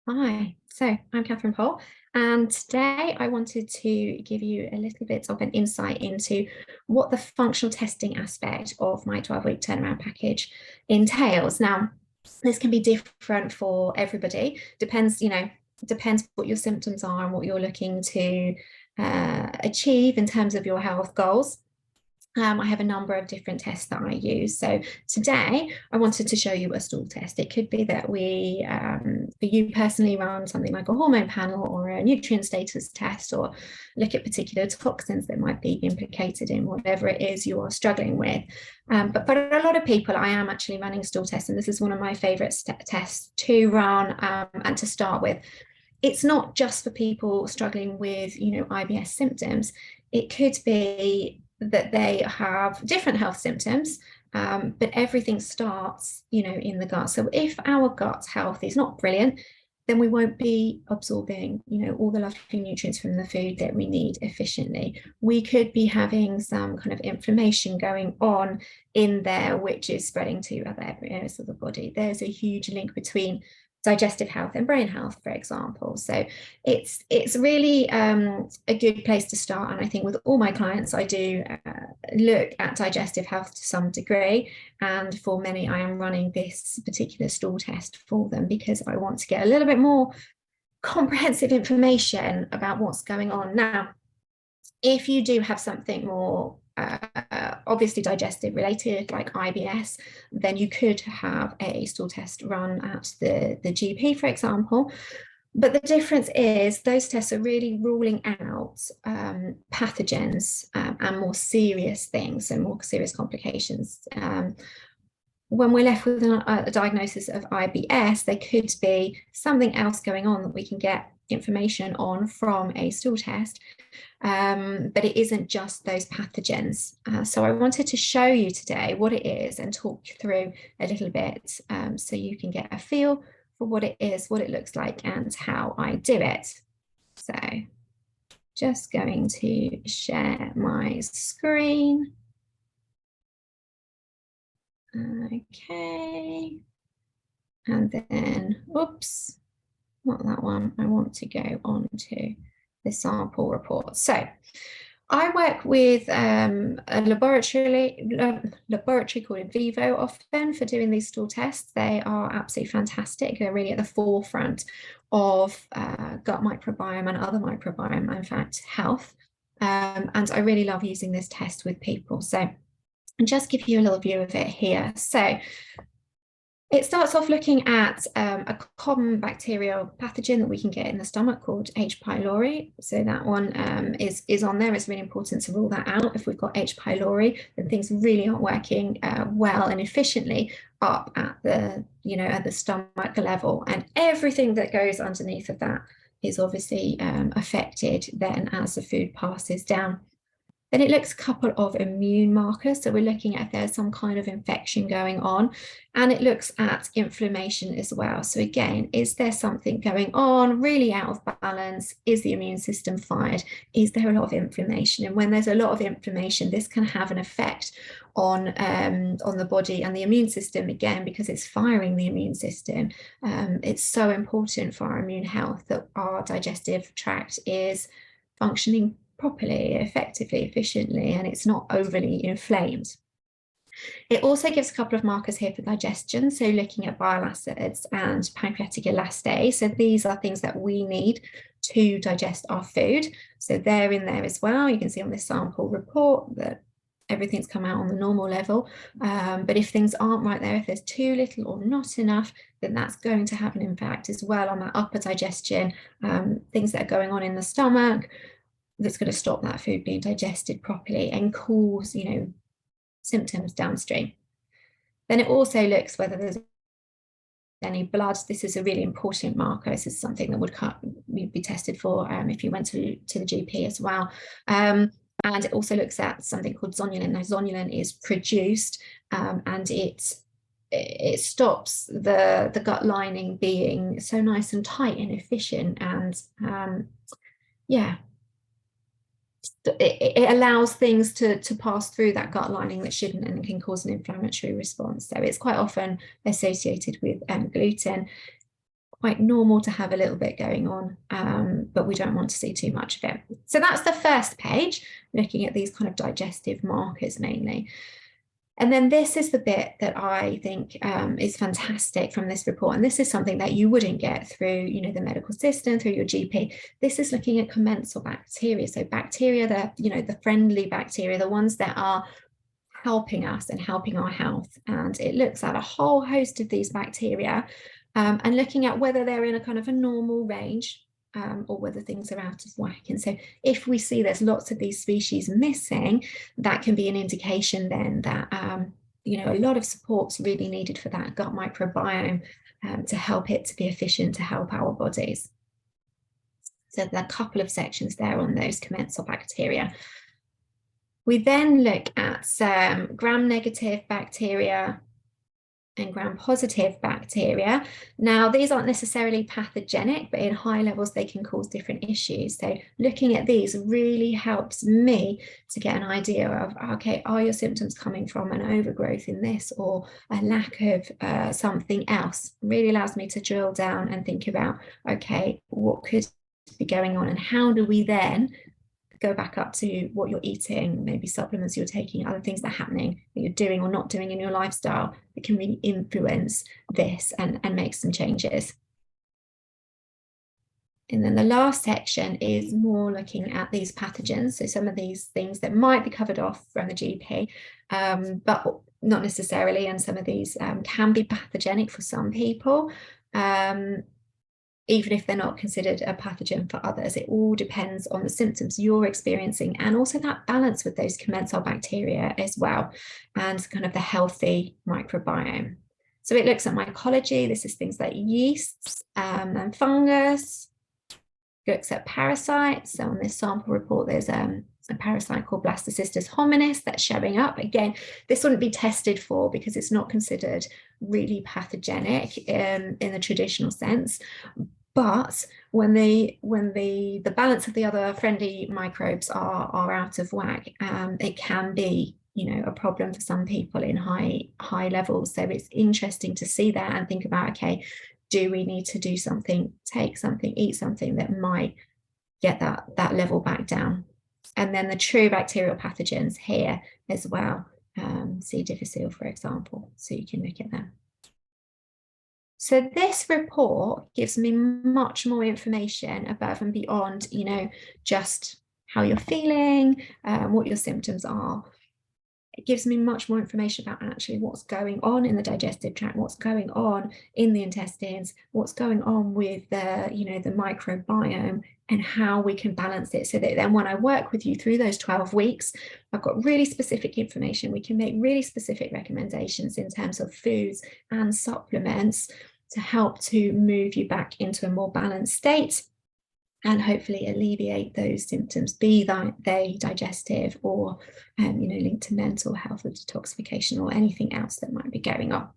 Hi, so I'm Catherine Poll, and today I wanted to give you a little bit of an insight into what the functional testing aspect of my 12-week turnaround package entails. Now, this can be different for everybody, depends what your symptoms are and what you're looking to achieve in terms of your health goals. I have a number of different tests that I use. So today I wanted to show you a stool test. It could be that we, for you personally, run something like a hormone panel or a nutrient status test, or look at particular toxins that might be implicated in whatever it is you are struggling with. But for a lot of people, I am actually running stool tests, and this is one of my favorite tests to run and to start with. It's not just for people struggling with, IBS symptoms. It could be that they have different health symptoms, but everything starts, in the gut. So if our gut health is not brilliant, then we won't be absorbing, all the lovely nutrients from the food that we need efficiently. We could be having some kind of inflammation going on in there, which is spreading to other areas of the body. There's a huge link between digestive health and brain health, for example. So it's really a good place to start. And I think with all my clients, I do look at digestive health to some degree. And for many, I am running this particular stool test for them because I want to get a little bit more comprehensive information about what's going on. Now, if you do have something more obviously digestive related like IBS, then you could have a stool test run at the GP, for example. But the difference is those tests are really ruling out pathogens and more serious things and more serious complications. When we're left with a diagnosis of IBS, there could be something else going on that we can get information on from a stool test, but it isn't just those pathogens. So I wanted to show you today what it is and talk through a little bit so you can get a feel for what it is, what it looks like, and how I do it. So just going to share my screen. Okay. And then, oops, not that one. I want to go on to the sample report. So I work with a laboratory called In Vivo often for doing these stool tests. They are absolutely fantastic. They're really at the forefront of gut microbiome and other microbiome, in fact, health. And I really love using this test with people. So I'll just give you a little view of it here. So it starts off looking at a common bacterial pathogen that we can get in the stomach called H. pylori. So that one is on there. It's really important to rule that out. If we've got H. pylori, then things really aren't working well and efficiently up at the stomach level. And everything that goes underneath of that is obviously affected then as the food passes down. Then it looks a couple of immune markers. So we're looking at if there's some kind of infection going on, and it looks at inflammation as well. So again, is there something going on really out of balance? Is the immune system fired? Is there a lot of inflammation? And when there's a lot of inflammation, this can have an effect on the body and the immune system again, because it's firing the immune system. It's so important for our immune health that our digestive tract is functioning properly, effectively, efficiently, and it's not overly inflamed. It also gives a couple of markers here for digestion, so looking at bile acids and pancreatic elastase. So these are things that we need to digest our food. So they're in there as well. You can see on this sample report that everything's come out on the normal level. But if things aren't right there, if there's too little or not enough, then that's going to have an impact as well on that upper digestion, things that are going on in the stomach, that's going to stop that food being digested properly and cause, symptoms downstream. Then it also looks whether there's any blood. This is a really important marker. This is something that would be tested for if you went to the GP as well. And it also looks at something called zonulin. Now, zonulin is produced and it stops the gut lining being so nice and tight and efficient, and it allows things to pass through that gut lining that shouldn't, and can cause an inflammatory response. So it's quite often associated with gluten. quite normal to have a little bit going on, but we don't want to see too much of it. So that's the first page, looking at these kind of digestive markers mainly. And then this is the bit that I think is fantastic from this report. And this is something that you wouldn't get through, the medical system, through your GP. This is looking at commensal bacteria. So bacteria, the friendly bacteria, the ones that are helping us and helping our health. And it looks at a whole host of these bacteria and looking at whether they're in a kind of a normal range or whether things are out of whack. And so if we see there's lots of these species missing, that can be an indication then that a lot of support's really needed for that gut microbiome to help it to be efficient, to help our bodies. So there are a couple of sections there on those commensal bacteria. We then look at some gram-negative bacteria and gram-positive bacteria. Now, these aren't necessarily pathogenic, but in high levels, they can cause different issues. So looking at these really helps me to get an idea of, okay, are your symptoms coming from an overgrowth in this or a lack of something else? Really allows me to drill down and think about, okay, what could be going on and how do we then go back up to what you're eating, maybe supplements you're taking, other things that are happening that you're doing or not doing in your lifestyle that can really influence this and make some changes. And then the last section is more looking at these pathogens. So some of these things that might be covered off from the GP, but not necessarily. And some of these can be pathogenic for some people. Even if they're not considered a pathogen for others. It all depends on the symptoms you're experiencing and also that balance with those commensal bacteria as well and kind of the healthy microbiome. So it looks at mycology. This is things like yeasts and fungus. It looks at parasites. So on this sample report, there's a parasite called Blastocystis hominis that's showing up. Again, this wouldn't be tested for because it's not considered really pathogenic in the traditional sense. But when the balance of the other friendly microbes are out of whack, it can be a problem for some people in high levels. So it's interesting to see that and think about, okay, do we need to do something, take something, eat something that might get that level back down? And then the true bacterial pathogens here as well, C. difficile, for example, so you can look at them. So this report gives me much more information above and beyond, just how you're feeling, what your symptoms are. It gives me much more information about actually what's going on in the digestive tract, what's going on in the intestines, what's going on with the microbiome and how we can balance it so that then when I work with you through those 12 weeks, I've got really specific information. We can make really specific recommendations in terms of foods and supplements to help to move you back into a more balanced state and hopefully alleviate those symptoms, be they digestive or linked to mental health or detoxification or anything else that might be going on.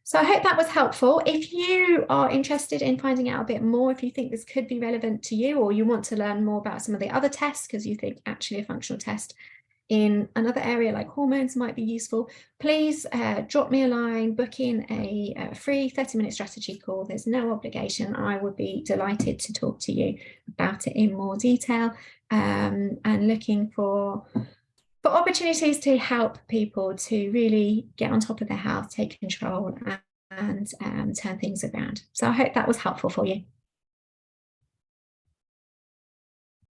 So I hope that was helpful. If you are interested in finding out a bit more, if you think this could be relevant to you or you want to learn more about some of the other tests because you think actually a functional test in another area like hormones might be useful, please drop me a line, book in a free 30-minute strategy call. There's no obligation. I would be delighted to talk to you about it in more detail and looking for opportunities to help people to really get on top of their health, take control and turn things around. So I hope that was helpful for you.